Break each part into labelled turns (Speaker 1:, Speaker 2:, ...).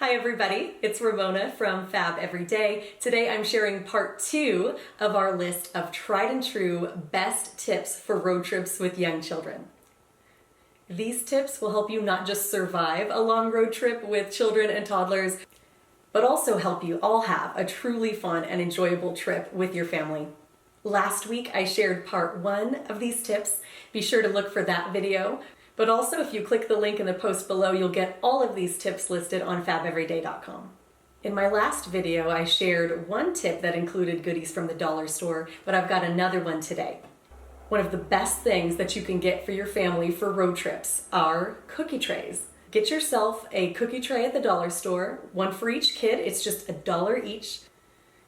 Speaker 1: Hi everybody, it's Ramona from Fab Every Day. Today I'm sharing part 2 of our list of tried and true best tips for road trips with young children. These tips will help you not just survive a long road trip with children and toddlers, but also help you all have a truly fun and enjoyable trip with your family. Last week I shared part 1 of these tips. Be sure to look for that video. But also, if you click the link in the post below, you'll get all of these tips listed on fabeveryday.com. In my last video, I shared one tip that included goodies from the dollar store, but I've got another one today. One of the best things that you can get for your family for road trips are cookie trays. Get yourself a cookie tray at the dollar store, one for each kid. It's just $1 each.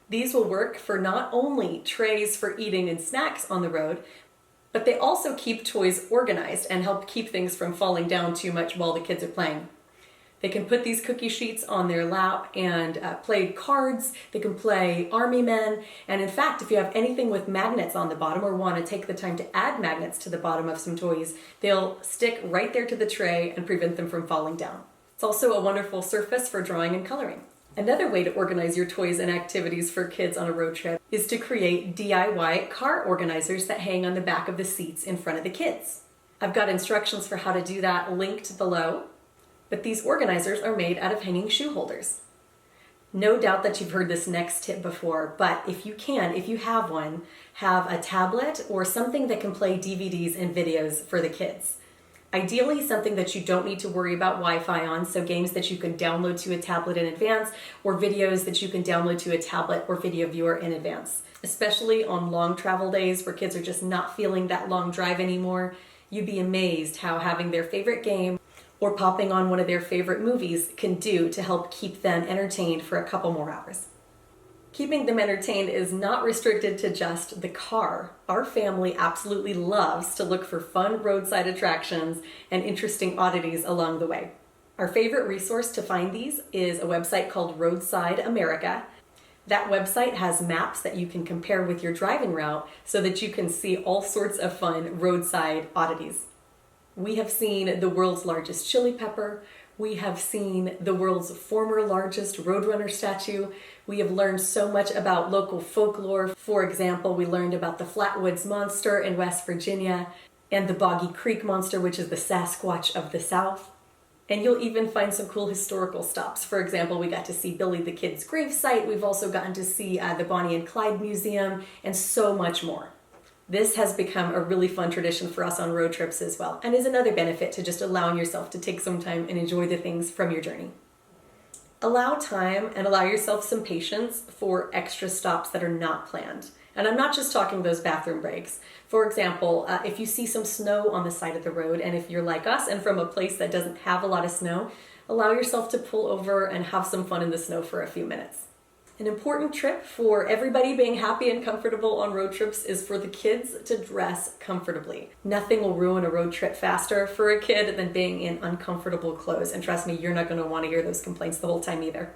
Speaker 1: These will work for not only trays for eating and snacks on the road, but they also keep toys organized and help keep things from falling down too much while the kids are playing. They can put these cookie sheets on their lap and play cards. They can play Army Men. And in fact, if you have anything with magnets on the bottom or want to take the time to add magnets to the bottom of some toys, they'll stick right there to the tray and prevent them from falling down. It's also a wonderful surface for drawing and coloring. Another way to organize your toys and activities for kids on a road trip is to create DIY car organizers that hang on the back of the seats in front of the kids. I've got instructions for how to do that linked below, but these organizers are made out of hanging shoe holders. No doubt that you've heard this next tip before, but if you have one, have a tablet or something that can play DVDs and videos for the kids. Ideally, something that you don't need to worry about Wi-Fi on, so games that you can download to a tablet in advance, or videos that you can download to a tablet or video viewer in advance. Especially on long travel days where kids are just not feeling that long drive anymore, you'd be amazed how having their favorite game or popping on one of their favorite movies can do to help keep them entertained for a couple more hours. Keeping them entertained is not restricted to just the car. Our family absolutely loves to look for fun roadside attractions and interesting oddities along the way. Our favorite resource to find these is a website called Roadside America. That website has maps that you can compare with your driving route so that you can see all sorts of fun roadside oddities. We have seen the world's largest chili pepper. We have seen the world's former largest Roadrunner statue. We have learned so much about local folklore. For example, we learned about the Flatwoods Monster in West Virginia and the Boggy Creek Monster, which is the Sasquatch of the South. And you'll even find some cool historical stops. For example, we got to see Billy the Kid's gravesite. We've also gotten to see the Bonnie and Clyde Museum and so much more. This has become a really fun tradition for us on road trips as well, and is another benefit to just allowing yourself to take some time and enjoy the things from your journey. Allow time and allow yourself some patience for extra stops that are not planned. And I'm not just talking those bathroom breaks. For example, if you see some snow on the side of the road, and if you're like us and from a place that doesn't have a lot of snow, allow yourself to pull over and have some fun in the snow for a few minutes. An important tip for everybody being happy and comfortable on road trips is for the kids to dress comfortably. Nothing will ruin a road trip faster for a kid than being in uncomfortable clothes. And trust me, you're not going to want to hear those complaints the whole time either.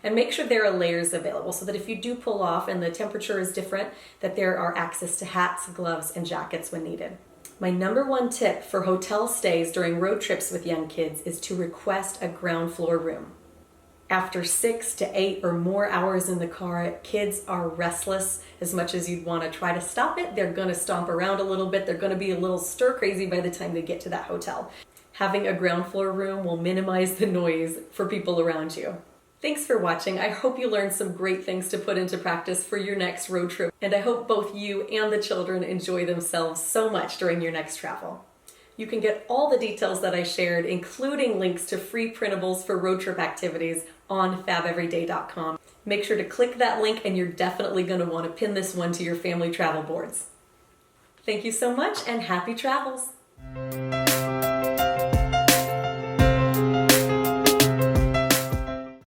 Speaker 1: And make sure there are layers available so that if you do pull off and the temperature is different, that there are access to hats, gloves, and jackets when needed. My number one tip for hotel stays during road trips with young kids is to request a ground floor room. After 6 to 8 or more hours in the car, kids are restless. As much as you'd want to try to stop it, they're going to stomp around a little bit. They're going to be a little stir crazy by the time they get to that hotel. Having a ground floor room will minimize the noise for people around you. Thanks for watching. I hope you learned some great things to put into practice for your next road trip. And I hope both you and the children enjoy themselves so much during your next travel. You can get all the details that I shared, including links to free printables for road trip activities on fabeveryday.com. Make sure to click that link and you're definitely going to want to pin this one to your family travel boards. Thank you so much and happy travels!